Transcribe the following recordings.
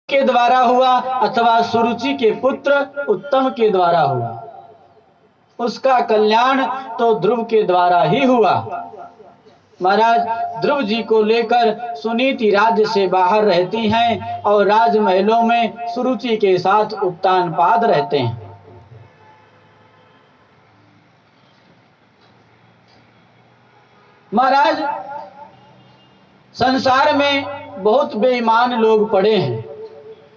के द्वारा हुआ अथवा सुरुचि के पुत्र उत्तम के द्वारा हुआ, उसका कल्याण तो ध्रुव के द्वारा ही हुआ। महाराज, ध्रुव जी को लेकर सुनीति राज्य से बाहर रहती हैं और राजमहलों में सुरुचि के साथ उत्तानपाद रहते हैं। महाराज, संसार में बहुत बेईमान लोग पड़े हैं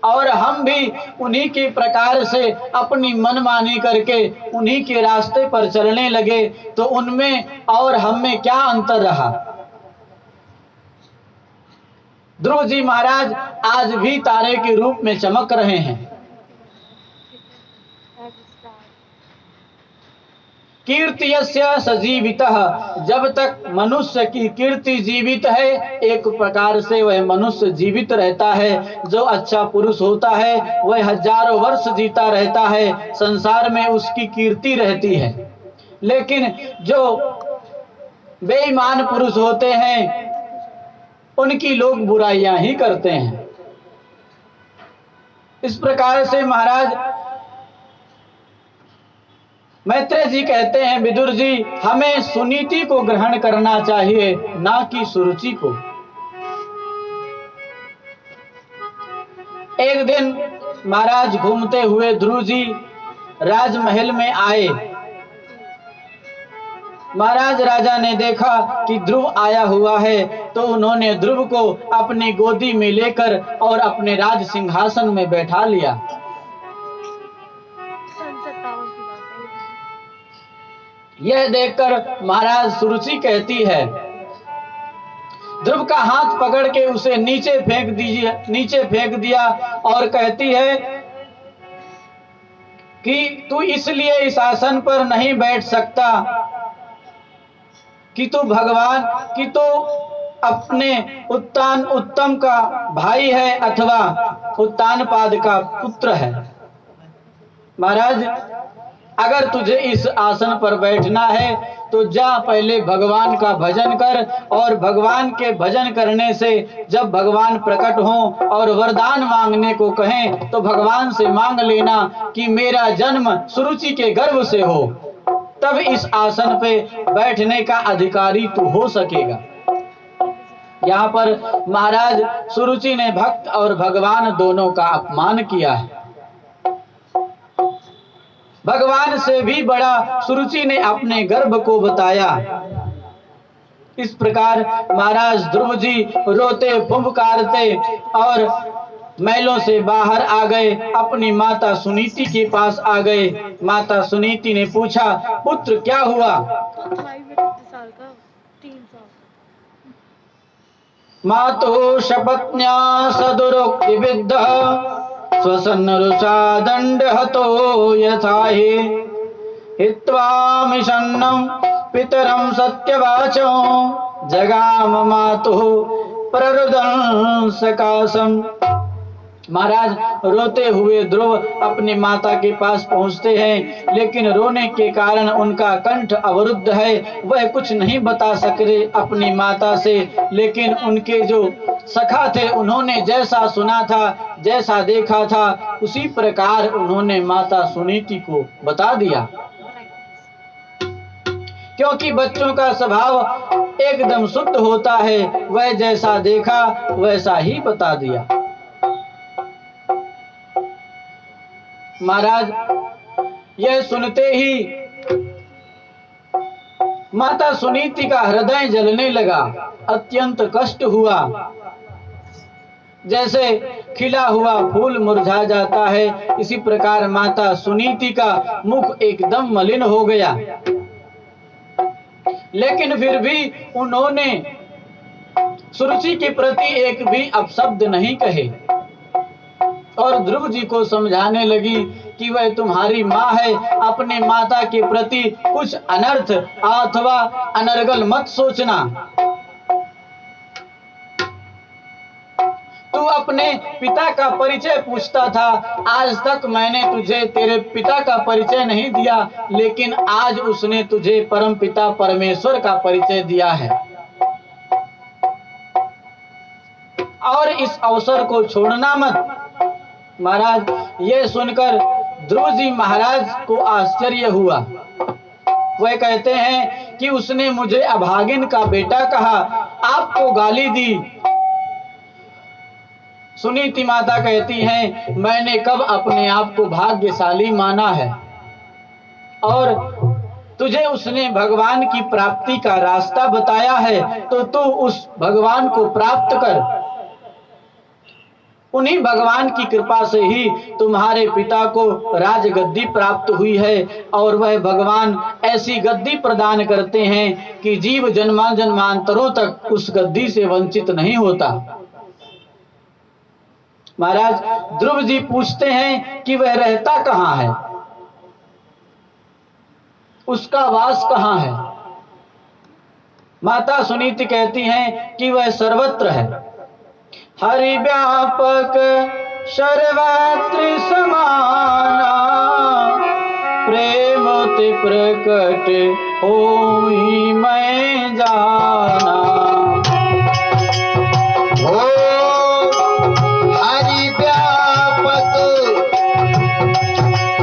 और हम भी उन्हीं के प्रकार से अपनी मनमानी करके उन्हीं के रास्ते पर चलने लगे, तो उनमें और हम में क्या अंतर रहा। ध्रुव जी महाराज आज भी तारे के रूप में चमक रहे हैं। कीर्तियस्य सजीवितः, जब तक मनुष्य की कीर्ति जीवित है, एक प्रकार से वह मनुष्य जीवित रहता है। जो अच्छा पुरुष होता है वह हजारों वर्ष जीता रहता है, संसार में उसकी कीर्ति रहती है। लेकिन जो बेईमान पुरुष होते हैं उनकी लोग बुराइयां ही करते हैं। इस प्रकार से महाराज मैत्रेय जी कहते हैं, विदुर जी, हमें सुनीति को ग्रहण करना चाहिए, ना कि सुरुचि को। एक दिन महाराज घूमते हुए ध्रुव जी राजमहल में आए। महाराज राजा ने देखा कि ध्रुव आया हुआ है, तो उन्होंने ध्रुव को अपनी गोदी में लेकर और अपने राज सिंहासन में बैठा लिया। यह देखकर महाराज सुरुचि कहती है, ध्रुव का हाथ पकड़ के उसे नीचे फेंक दिया और कहती है कि तू इसलिए इस आसन पर नहीं बैठ सकता कि तू भगवान कि तू अपने उत्तम का भाई है अथवा उत्तानपाद का पुत्र है। महाराज, अगर तुझे इस आसन पर बैठना है तो जा पहले भगवान का भजन कर, और भगवान के भजन करने से जब भगवान प्रकट हों और वरदान मांगने को कहें तो भगवान से मांग लेना कि मेरा जन्म सुरुचि के गर्भ से हो, तब इस आसन पे बैठने का अधिकारी तू हो सकेगा। यहाँ पर महाराज सुरुचि ने भक्त और भगवान दोनों का अपमान किया है। भगवान से भी बड़ा सुरुचि ने अपने गर्भ को बताया। इस प्रकार महाराज ध्रुव जी रोते फुंफकारते और महलों से बाहर आ गए, अपनी माता सुनीति के पास आ गए। माता सुनीति ने पूछा, पुत्र क्या हुआ? मातु शपत्न्या सदुरोक्ति विद्ध स्वसन्नरुषा दंड हतो यथाहि हित्वा मिषन्नं पितरं सत्यवाचो जगाम मातुः प्ररुदं सकाशम्। महाराज, रोते हुए ध्रुव अपनी माता के पास पहुंचते हैं, लेकिन रोने के कारण उनका कंठ अवरुद्ध है, वह कुछ नहीं बता सके अपनी माता से। लेकिन उनके जो सखा थे उन्होंने जैसा सुना था, जैसा देखा था, उसी प्रकार उन्होंने माता सुनीति को बता दिया। क्योंकि बच्चों का स्वभाव एकदम शुद्ध होता है, वह जैसा देखा वैसा ही बता दिया। महाराज, यह सुनते ही माता सुनीति का हृदय जलने लगा, अत्यंत कष्ट हुआ। जैसे खिला हुआ फूल मुरझा जाता है, इसी प्रकार माता सुनीति का मुख एकदम मलिन हो गया। लेकिन फिर भी उन्होंने सुरुचि के प्रति एक भी अपशब्द नहीं कहे और ध्रुव जी को समझाने लगी कि वह तुम्हारी माँ है, अपने माता के प्रति कुछ अनर्थ अथवा अनर्गल मत सोचना। तू अपने पिता का परिचय पूछता था, आज तक मैंने तुझे तेरे पिता का परिचय नहीं दिया, लेकिन आज उसने तुझे परम पिता परमेश्वर का परिचय दिया है और इस अवसर को छोड़ना मत। महाराज ये सुनकर ध्रुव जी महाराज को आश्चर्य हुआ। वह कहते हैं कि उसने मुझे अभागिन का बेटा कहा, आपको गाली दी। सुनीति माता कहती हैं, मैंने कब अपने आप को भाग्यशाली माना है, और तुझे उसने भगवान की प्राप्ति का रास्ता बताया है, तो तू उस भगवान को प्राप्त कर। उन्हीं भगवान की कृपा से ही तुम्हारे पिता को राजगद्दी प्राप्त हुई है, और वह भगवान ऐसी गद्दी प्रदान करते हैं कि जीव जन्मांतरों तक उस गद्दी से वंचित नहीं होता। महाराज ध्रुव जी पूछते हैं कि वह रहता कहाँ है, उसका वास कहाँ है। माता सुनीति कहती हैं कि वह सर्वत्र है, हरि व्यापक सर्वत्र समाना, प्रेम ते प्रकट होई मैं जाना। हो हरि व्यापक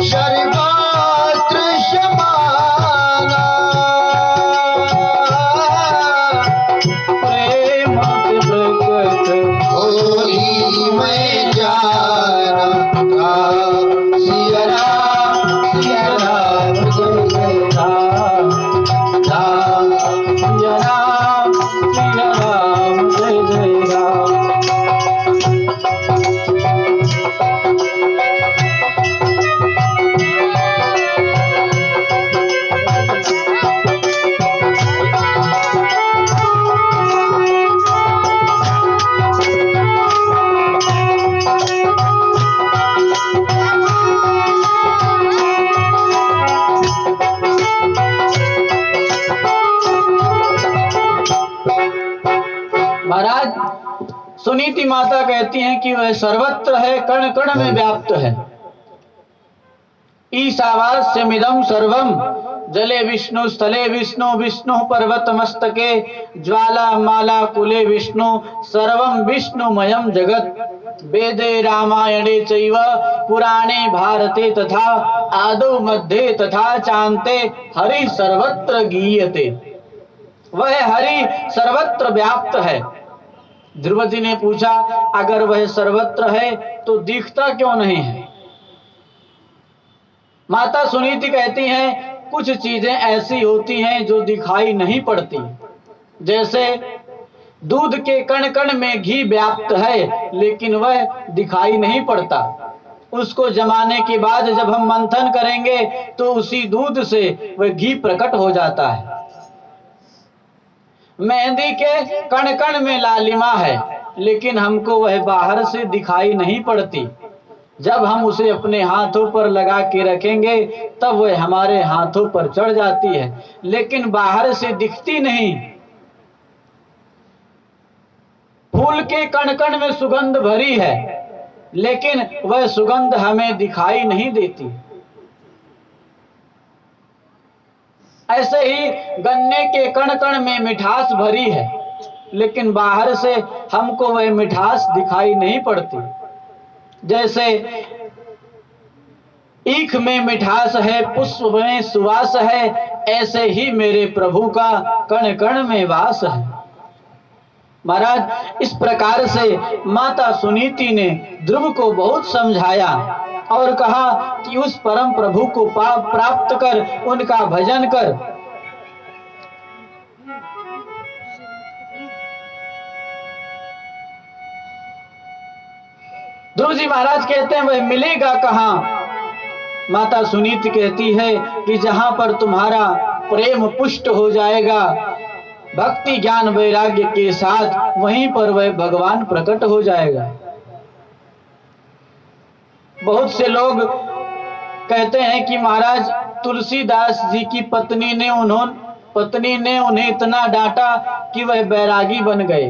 सर्वत्र समाना, प्रेम ते प्रकट होई मैं जाना। सिया राम जय जय राम, सिया राम जय जय राम। महाराज सुनीति माता कहती हैं कि वह सर्वत्र है, कण कण में व्याप्त है। ईशावास्यमिदं सर्वं जले विष्णु, स्थले विष्णु, विष्णु पर्वत मस्तके, ज्वाला माला कुले विष्णु, सर्वं विष्णुमयं जगत्। वेदे रामायणे चैव पुराणे भारते तथा आदौ मध्ये तथा चान्ते हरि सर्वत्र गीयते। वह हरि सर्वत्र व्याप्त है। ध्रुव जी ने पूछा, अगर वह सर्वत्र है तो दिखता क्यों नहीं है। माता सुनीति कहती हैं, कुछ चीजें ऐसी होती हैं जो दिखाई नहीं पड़ती। जैसे दूध के कण कण में घी व्याप्त है, लेकिन वह दिखाई नहीं पड़ता। उसको जमाने के बाद जब हम मंथन करेंगे तो उसी दूध से वह घी प्रकट हो जाता है। मेहंदी के कण कण में लालिमा है, लेकिन हमको वह बाहर से दिखाई नहीं पड़ती। जब हम उसे अपने हाथों पर लगा के रखेंगे तब वह हमारे हाथों पर चढ़ जाती है, लेकिन बाहर से दिखती नहीं। फूल के कण कण में सुगंध भरी है, लेकिन वह सुगंध हमें दिखाई नहीं देती। ऐसे ही गन्ने के कण कण में मिठास भरी है, लेकिन बाहर से हमको वह मिठास दिखाई नहीं पड़ती। जैसे ईख में मिठास है, पुष्प में सुवास है, ऐसे ही मेरे प्रभु का कण कण में वास है। महाराज इस प्रकार से माता सुनीति ने ध्रुव को बहुत समझाया और कहा कि उस परम प्रभु को प्राप्त कर उनका भजन कर। ध्रुव जी महाराज कहते हैं, वह मिलेगा कहाँ। माता सुनीति कहती है कि जहां पर तुम्हारा प्रेम पुष्ट हो जाएगा भक्ति ज्ञान वैराग्य के साथ, वहीं पर वह भगवान प्रकट हो जाएगा। बहुत से लोग कहते हैं कि महाराज तुलसीदास जी की पत्नी ने उन्हें इतना डांटा कि वह बैरागी बन गए,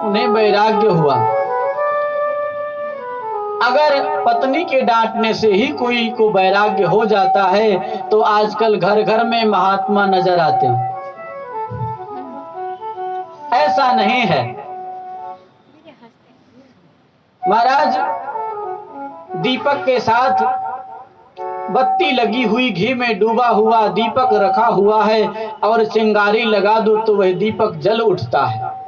उन्हें वैराग्य हुआ। अगर पत्नी के डांटने से ही कोई को वैराग्य हो जाता है तो आजकल घर घर में महात्मा नजर आते हैं। ऐसा नहीं है महाराज। दीपक के साथ बत्ती लगी हुई घी में डूबा हुआ दीपक रखा हुआ है और चिंगारी लगा दो तो वह दीपक जल उठता है।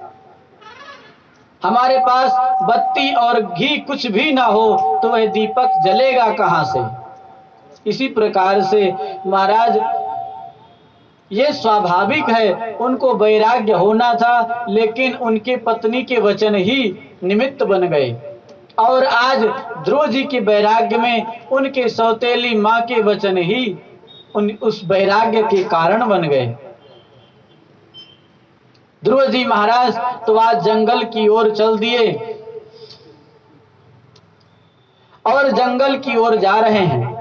हमारे पास बत्ती और घी कुछ भी ना हो तो वह दीपक जलेगा कहां से। इसी प्रकार से महाराज ये स्वाभाविक है, उनको वैराग्य होना था, लेकिन उनके पत्नी के वचन ही निमित्त बन गए और आज ध्रुव जी के वैराग्य में उनके सौतेली माँ के वचन ही उस वैराग्य के कारण बन गए। ध्रुव जी महाराज तो आज जंगल की ओर चल दिए और जंगल की ओर जा रहे हैं।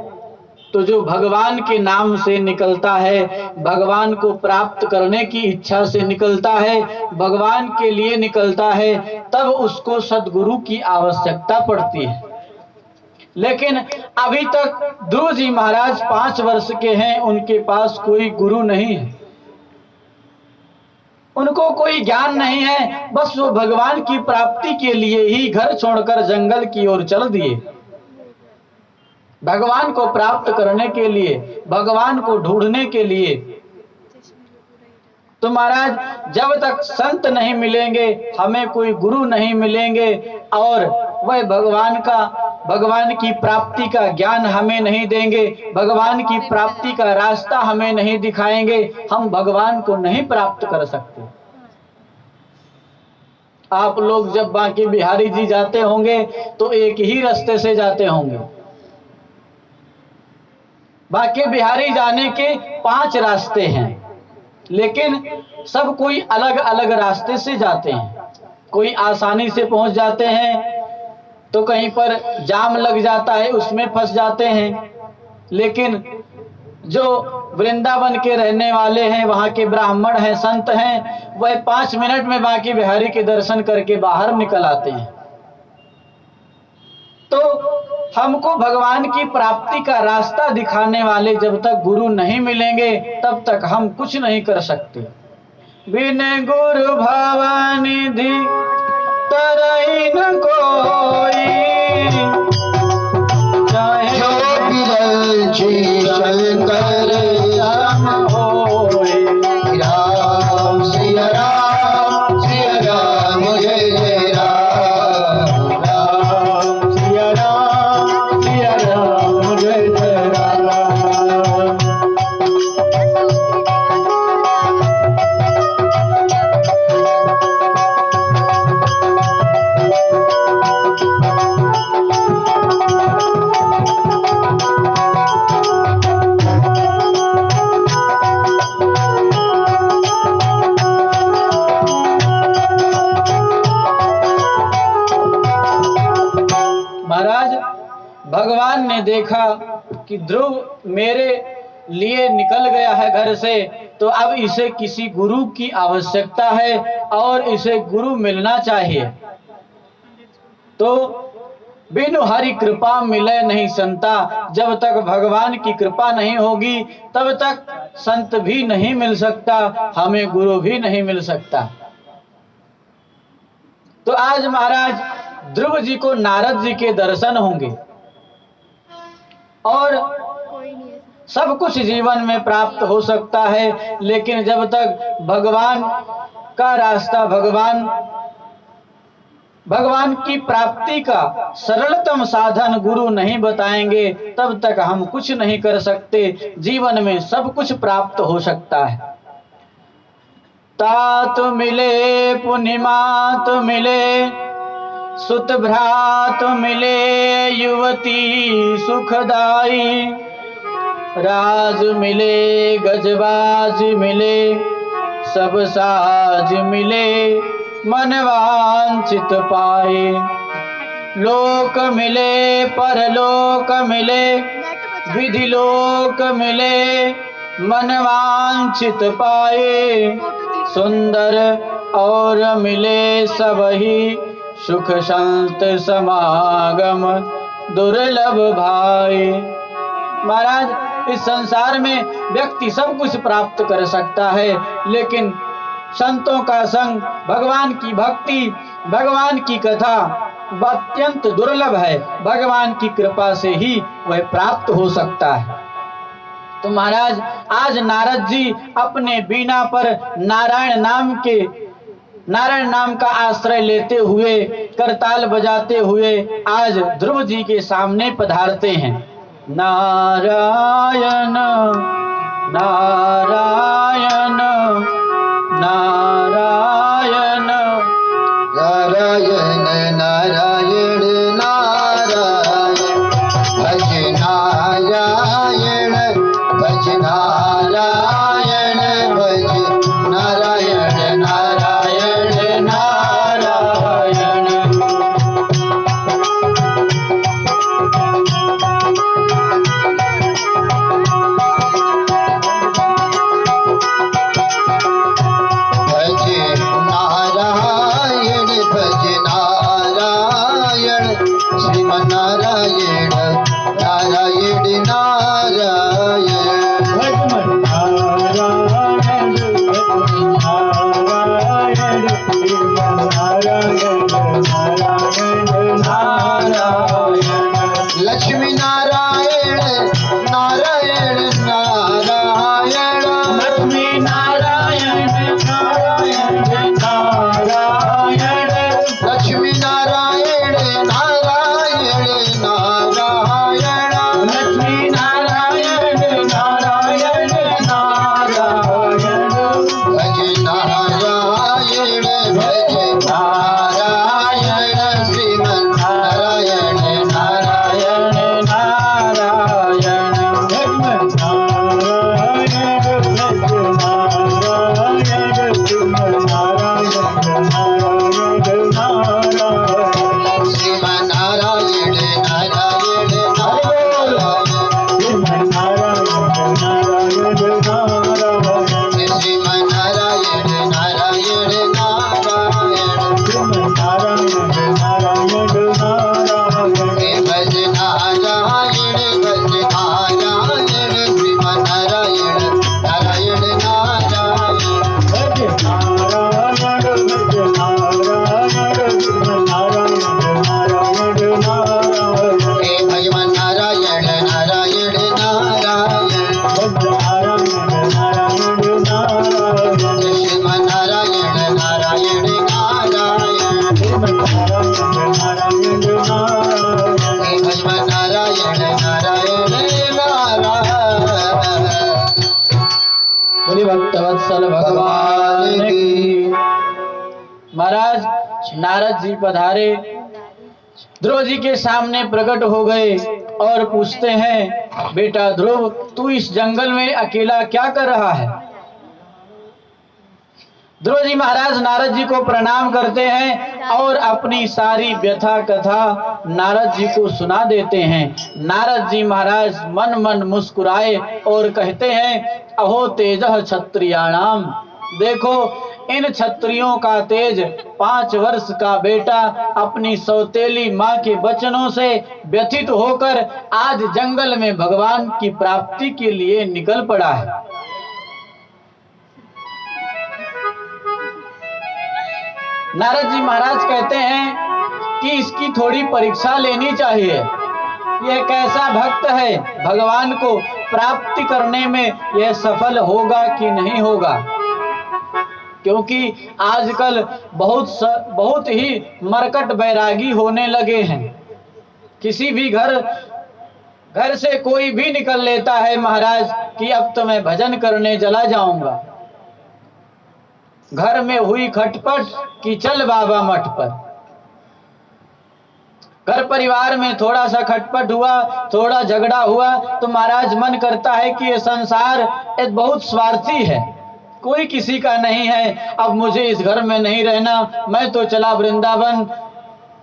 तो जो भगवान के नाम से निकलता है, भगवान को प्राप्त करने की इच्छा से निकलता है, भगवान के लिए निकलता है, तब उसको सद्गुरु की आवश्यकता पड़ती है। लेकिन अभी तक ध्रुव जी महाराज 5 वर्ष के हैं, उनके पास कोई गुरु नहीं है, उनको कोई ज्ञान नहीं है, बस वो भगवान की प्राप्ति के लिए ही घर छोड़कर जंगल की ओर चल दिए। भगवान को प्राप्त करने के लिए, भगवान को ढूंढने के लिए। तो महाराज जब तक संत नहीं मिलेंगे, हमें कोई गुरु नहीं मिलेंगे और वह भगवान की प्राप्ति का ज्ञान हमें नहीं देंगे, भगवान की प्राप्ति का रास्ता हमें नहीं दिखाएंगे, हम भगवान को नहीं प्राप्त कर सकते। आप लोग जब बांके बिहारी जी जाते होंगे तो एक ही रास्ते से जाते होंगे। बांके बिहारी जाने के 5 रास्ते हैं, लेकिन सब कोई अलग अलग रास्ते से जाते हैं। कोई आसानी से पहुंच जाते हैं, तो कहीं पर जाम लग जाता है, उसमें फंस जाते हैं। लेकिन जो वृंदावन के रहने वाले हैं, वहां के ब्राह्मण हैं, संत हैं, वह 5 मिनट में बांके बिहारी के दर्शन करके बाहर निकल आते हैं। तो हमको भगवान की प्राप्ति का रास्ता दिखाने वाले जब तक गुरु नहीं मिलेंगे, तब तक हम कुछ नहीं कर सकते। बिन गुरु भवनिधि तरई न कोई, चाहे जो बिरल जी शंकर राम होए। राम सिया राम जय जय राम। राम सिया राम जय जय राम। महाराज भगवान ने देखा कि ध्रुव मेरे लिए निकल गया है घर से, तो अब इसे किसी गुरु की आवश्यकता है और इसे गुरु मिलना चाहिए। तो बिनु हरि कृपा मिले नहीं संता, जब तक भगवान की कृपा नहीं होगी तब तक संत भी नहीं मिल सकता, हमें गुरु भी नहीं मिल सकता। तो आज महाराज ध्रुव जी को नारद जी के दर्शन होंगे और सब कुछ जीवन में प्राप्त हो सकता है, लेकिन जब तक भगवान का रास्ता, भगवान की प्राप्ति का सरलतम साधन गुरु नहीं बताएंगे, तब तक हम कुछ नहीं कर सकते। जीवन में सब कुछ प्राप्त हो सकता है। तात मिले पुनिमात मिले, सुत भ्रात मिले युवती सुखदाई, राज मिले गजबाज मिले, सब साज मिले मन वांछित पाए। लोक मिले परलोक मिले, विधि लोक मिले मन वांछित पाए। सुंदर और मिले सबही, सुख संत समागम दुर्लभ भाई। महाराज इस संसार में व्यक्ति सब कुछ प्राप्त कर सकता है, लेकिन संतों का संग, भगवान की भक्ति, भगवान की कथा अत्यंत दुर्लभ है, भगवान की कृपा से ही वह प्राप्त हो सकता है। तो महाराज आज नारद जी अपने बीना पर नारायण नाम का आश्रय लेते हुए, करताल बजाते हुए आज ध्रुव जी के सामने पधारते हैं। नारायण नारायण नारायण नारायण नारायण नारायण भज नारायण भज नारायण भज नारायण नारायण नारायण भज नारायण भज नारायण श्रीमन्नारायण नारायण नारायण लक्ष्मी नारायण नारायण नारायण लक्ष्मी नारायण नारायण नारायण लक्ष्मी नारायण नारायण नारायण लक्ष्मी नारायण नारायण नारायण भज नारायण भज नारायण श्रीमन्नारायण नारायण नारायण श्रीमन्नारायण नारायण श्रीमन्नारायण नारायण नारायण भज नारायण भज नारायण श्रीमन्नारायण नारायण नारायण हे भगवान नारायण नारायण नारायण श्रीमन्नारायण नारायण नारायण हे भगवान नारायण नारायण नारायण बोली भक्तवत्सल भगवान की। महाराज नारद जी पधारे, ध्रुव जी के सामने प्रकट हो गए और पूछते हैं, बेटा ध्रुव, तू इस जंगल में अकेला क्या कर रहा है? ध्रुव जी महाराज नारद जी को प्रणाम करते हैं और अपनी सारी व्यथा कथा नारद जी को सुना देते हैं। नारद जी महाराज मन मन मुस्कुराए और कहते हैं, अहो तेजः क्षत्रियाणाम, देखो इन क्षत्रियों का तेज 5 वर्ष का बेटा अपनी सौतेली माँ के वचनों से व्यथित होकर आज जंगल में भगवान की प्राप्ति के लिए निकल पड़ा है। नारद जी महाराज कहते हैं कि इसकी थोड़ी परीक्षा लेनी चाहिए। यह कैसा भक्त है, भगवान को प्राप्ति करने में यह सफल होगा कि नहीं होगा, क्योंकि आजकल बहुत ही मरकट बैरागी होने लगे हैं। किसी भी घर से कोई भी निकल लेता है महाराज कि अब तो मैं भजन करने चला जाऊंगा। घर में हुई खटपट कि चल बाबा मठ पर। घर परिवार में थोड़ा सा खटपट हुआ, थोड़ा झगड़ा हुआ तो महाराज मन करता है कि ये संसार एक बहुत स्वार्थी है, कोई किसी का नहीं है, अब मुझे इस घर में नहीं रहना, मैं तो चला वृंदावन,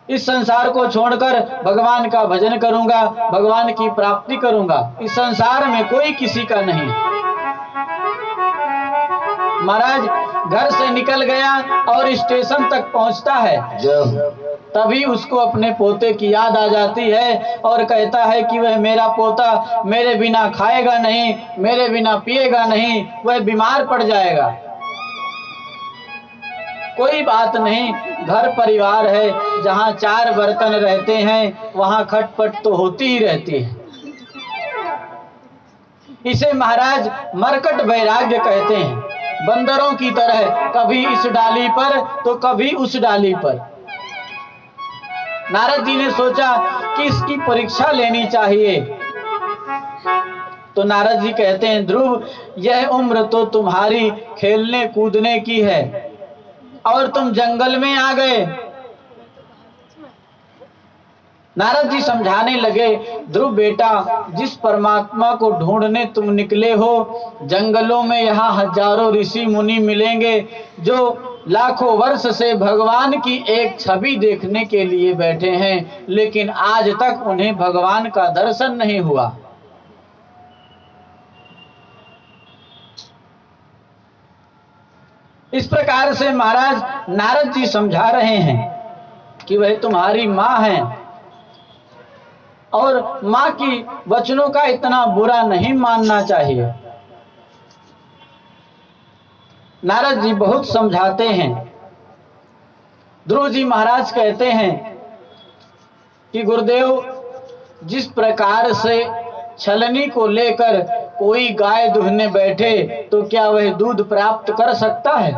इस संसार को छोड़कर भगवान का भजन करूंगा, भगवान की प्राप्ति करूंगा। इस संसार में कोई किसी का नहीं। महाराज घर से निकल गया और स्टेशन तक पहुंचता है, तभी उसको अपने पोते की याद आ जाती है और कहता है कि वह मेरा पोता मेरे बिना खाएगा नहीं, मेरे बिना पिएगा नहीं, वह बीमार पड़ जाएगा। कोई बात नहीं, घर परिवार है, जहाँ 4 बर्तन रहते हैं वहाँ खटपट तो होती ही रहती है। इसे महाराज मरकट वैराग्य कहते हैं। बंदरों की तरह कभी इस डाली पर तो कभी उस डाली पर। नारद जी ने सोचा कि इसकी परीक्षा लेनी चाहिए। तो नारद जी कहते हैं, ध्रुव, यह उम्र तो तुम्हारी खेलने कूदने की है और तुम जंगल में आ गए। नारद जी समझाने लगे, ध्रुव बेटा, जिस परमात्मा को ढूंढने तुम निकले हो, जंगलों में यहाँ हजारों ऋषि मुनि मिलेंगे जो लाखों वर्ष से भगवान की एक छवि देखने के लिए बैठे हैं, लेकिन आज तक उन्हें भगवान का दर्शन नहीं हुआ। इस प्रकार से महाराज नारद जी समझा रहे हैं कि वह तुम्हारी माँ है और माँ की वचनों का इतना बुरा नहीं मानना चाहिए। नारद जी बहुत समझाते हैं। ध्रुव जी महाराज कहते हैं कि गुरुदेव, जिस प्रकार से छलनी को लेकर कोई गाय दूहने बैठे तो क्या वह दूध प्राप्त कर सकता है?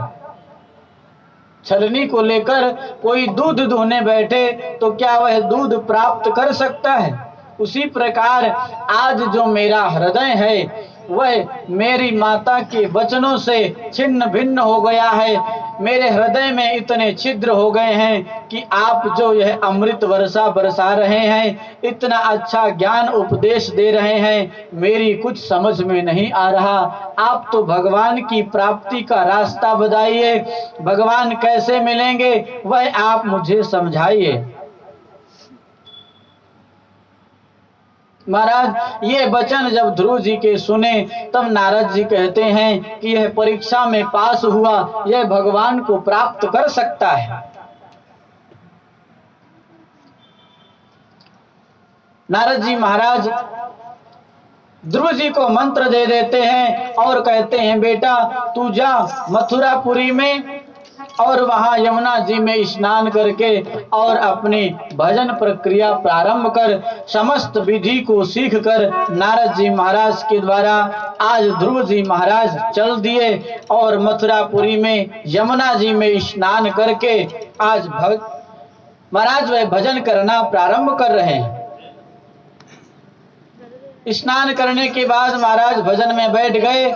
छलनी को लेकर कोई दूध दूहने बैठे तो क्या वह दूध प्राप्त कर सकता है? उसी प्रकार आज जो मेरा हृदय है वह मेरी माता के वचनों से छिन्न भिन्न हो गया है। मेरे हृदय में इतने छिद्र हो गए हैं कि आप जो यह अमृत वर्षा बरसा रहे हैं, इतना अच्छा ज्ञान उपदेश दे रहे हैं, मेरी कुछ समझ में नहीं आ रहा। आप तो भगवान की प्राप्ति का रास्ता बताइए, भगवान कैसे मिलेंगे वह आप मुझे समझाइए। महाराज ये वचन जब ध्रुव जी के सुने तब नारद जी कहते हैं कि यह परीक्षा में पास हुआ, यह भगवान को प्राप्त कर सकता है। नारद जी महाराज ध्रुव जी को मंत्र दे देते हैं और कहते हैं, बेटा तू जा मथुरापुरी में और वहां यमुना जी में स्नान करके और अपनी भजन प्रक्रिया प्रारंभ कर। समस्त विधि को सीख कर नारद जी महाराज के द्वारा आज ध्रुव जी महाराज चल दिए और मथुरापुरी में यमुना जी में स्नान करके आज महाराज वह भजन करना प्रारंभ कर रहे हैं। स्नान करने के बाद महाराज भजन में बैठ गए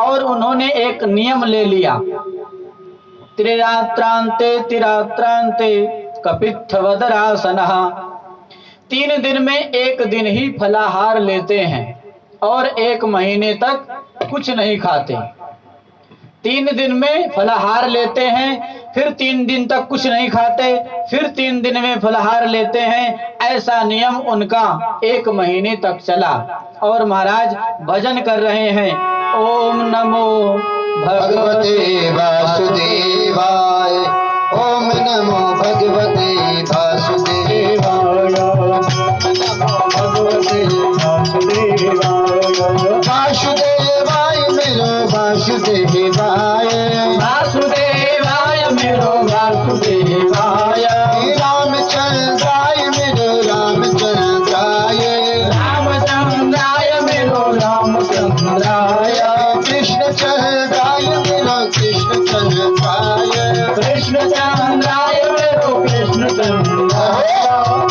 और उन्होंने एक नियम ले लिया, त्रिरात्रांते तिरात्रांते कपित्थवदरासनः। 3 दिन में 1 दिन ही फलाहार लेते हैं और 1 महीने तक कुछ नहीं खाते। 3 दिन में फलाहार लेते हैं, फिर 3 दिन तक कुछ नहीं खाते, फिर 3 दिन में फलाहार लेते हैं। ऐसा नियम उनका 1 महीने तक चला और महाराज भजन कर रहे हैं, ओम नमो भगवते वासुदेवाय, ओम नमो भगवते वासुदेवाय, भगवते वासुदेवाय, वासुदेवाय मेरो वासुदेवाय, वासुदेवाय मेरो वासुदेवाय, रामचंद्राय मेरो रामचंद्राय, रामचंद्राय मेरो रामचंद्राय, कृष्णचंद्राय मेरो कृष्णचंद्राय, कृष्णचंद्राय मेरो कृष्णचंद्राय।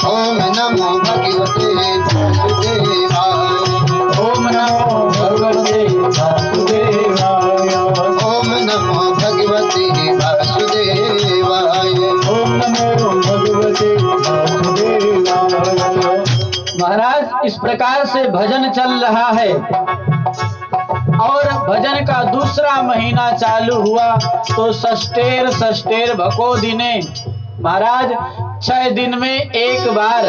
ओम नमो भगवते वासुदेवाय, ओम नमो भगवते वासुदेवाय, ओम नमो भगवते वासुदेवाय, ओम नमो भगवते वासुदेवाय। महाराज इस प्रकार से भजन चल रहा है और भजन का दूसरा महीना चालू हुआ तो षष्ठेर भको दिने महाराज 6 दिन में एक बार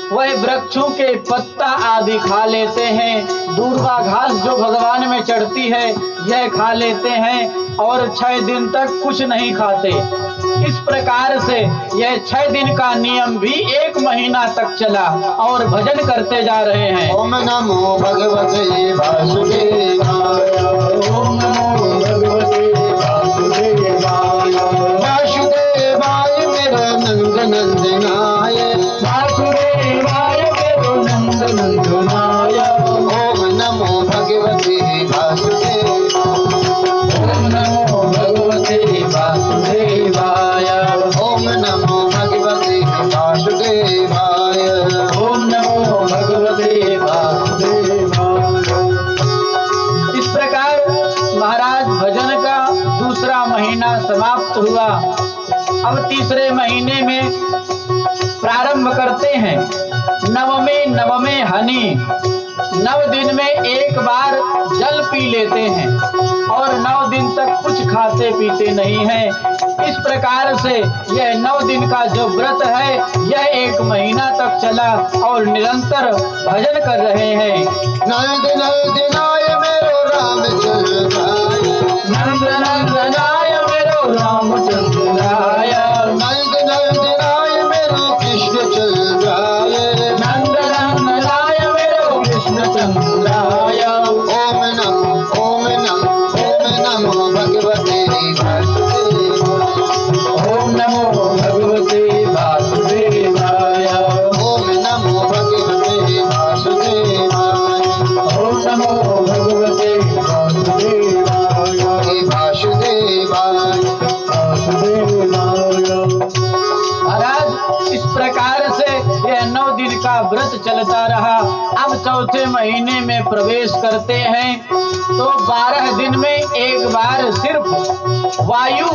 वह वृक्षों के पत्ता आदि खा लेते हैं, दूर्वा घास जो भगवान में चढ़ती है यह खा लेते हैं और 6 दिन तक कुछ नहीं खाते। इस प्रकार से यह 6 दिन का नियम भी 1 महीना तक चला और भजन करते जा रहे हैं। ओम नमो भगवते वासुदेवाय, ओम नमो भगवते वासुदेवाय, खाते हैं। नवमे हनी, 9 दिन में एक बार जल पी लेते हैं और 9 दिन तक कुछ खाते पीते नहीं हैं। इस प्रकार से यह 9 दिन का जो व्रत है यह 1 महीना तक चला और निरंतर भजन कर रहे हैं। नंद नंदनाय मेरो रामचंद्राय, नंद नंदनाय मेरो रामचंद्राय, नंद नंदनाय मेरो कृष्ण चंद्राय, नंद नंदनाय मेरो कृष्ण चंद्राय। ओम नमो भगवते वासुदेवाय, ओम नमो भगवते वासुदेवाय, ओम नमो भगवते वासुदेवाय, ओम नमो भगवते वासुदेवाय, हे वासुदेवाय। महाराज इस प्रकार से यह 9 दिन का व्रत चलता रहा। अब चौथे महीने में प्रवेश करते हैं तो 12 दिन में एक बार सिर्फ वायु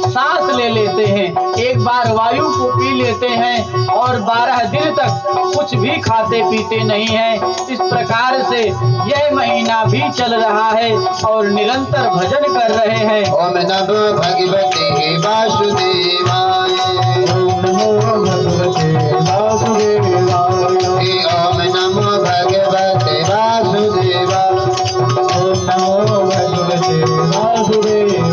सांस ले लेते हैं, एक बार वायु को पी लेते हैं और 12 दिन तक कुछ भी खाते पीते नहीं हैं। इस प्रकार से यह महीना भी चल रहा है और निरंतर भजन कर रहे हैं। ओम नमो भगवते वासुदेवाय, ओम नमो भगवते वासुदेवाय, हे ओम नमो भगवते वासुदेवाय, ओम नमो भगवते वासुदेवाय,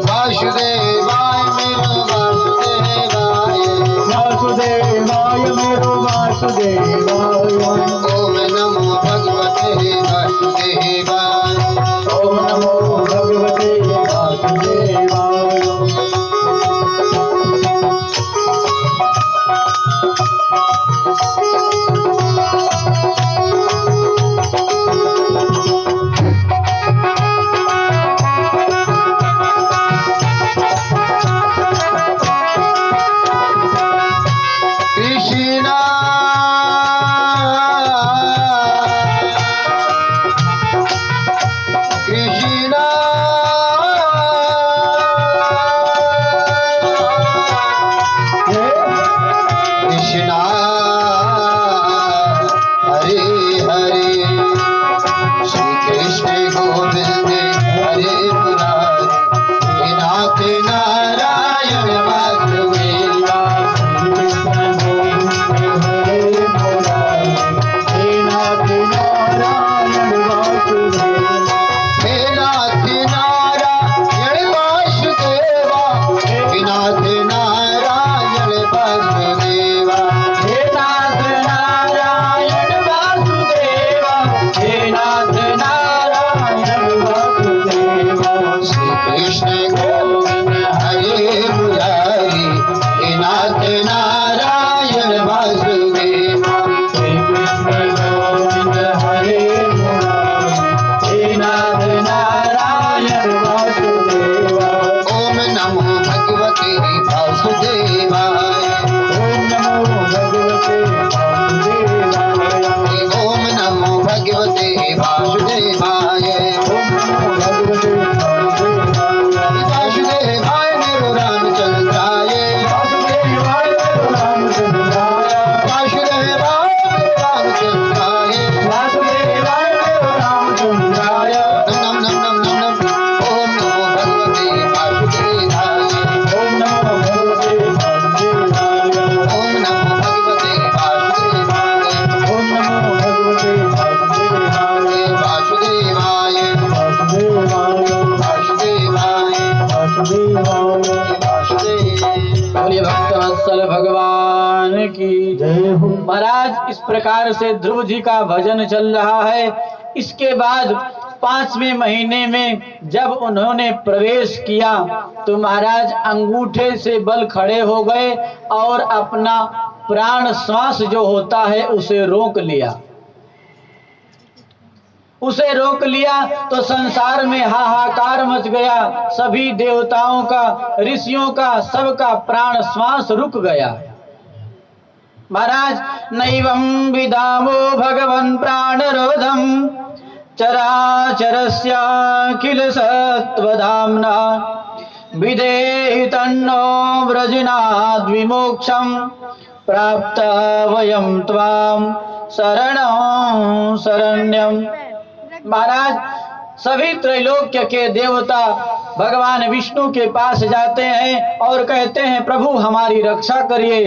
वासुदेवाय मेरो वासुदेवाय, वासुदेवाय मेरो वासुदेवाय, ओम नमो भगवते वासुदेवाय। ओम नमो भगवते वासुदेवाय। कृष्णा कृष्णा कृष्णा हरे हरे, श्री कृष्ण गोविंद हरे मुरारी, हे नाथ नारायण वासुदेवा, हे नाथ नारायण वासुदेवा, हे नाथ नारायण वासुदेवा, हे नाथ नारायण वासुदेवा, हे नाथ नारायण वासुदेवा। श्री कृष्ण गोविंद हरे मुरारी, हे नाथ नारायण वासुदेवा, श्री कृष्ण गोविंद हरे मुरारी, हे नाथ नारायण वासुदेवा। ओम नमो भगवते वासुदेवाय, ओम नमो भगवते वासुदेवाय, ओम नमो भगवते वासुदेवाय, ओम नमो भगवते वासुदेवाय, वासुदेवाय मेरो रामचंद्राय, वासुदेवाय मेरो रामचंद्राय, वासुदेवाय मेरो रामचंद्राय, वासुदेवाय मेरो रामचंद्राय। नम नम नम नम नम नम। ओम नमो भगवते वासुदेवाय, ओम नमो भगवते वासुदेवाय, ओम नमो भगवते वासुदेवाय, ओम नमो भगवते वासुदेवाय, वासुदेवाय वासुदेवाय, वासुदेवाय वासुदेवाय। वासुदेव। बोलिए भक्तवत्सल भगवान की जय हो। महाराज इस प्रकार से ध्रुव जी का भजन चल रहा है। इसके बाद 5वें महीने में जब उन्होंने प्रवेश किया तो महाराज अंगूठे से बल खड़े हो गए और अपना प्राण श्वास जो होता है उसे रोक लिया। उसे रोक लिया तो संसार में हाहाकार मच गया। सभी देवताओं का, ऋषियों का, सबका प्राण श्वास रुक गया। महाराज नैवं विदामो भगवन् प्राणरोधम चराचरस्याखिल सत्वधाम्ना विधेहि तन्नो व्रजनाद् विमोक्षम् प्राप्त वयम त्वाम शरणं शरण्यम। महाराज सभी त्रैलोक्य के देवता भगवान विष्णु के पास जाते हैं और कहते हैं प्रभु हमारी रक्षा करिए।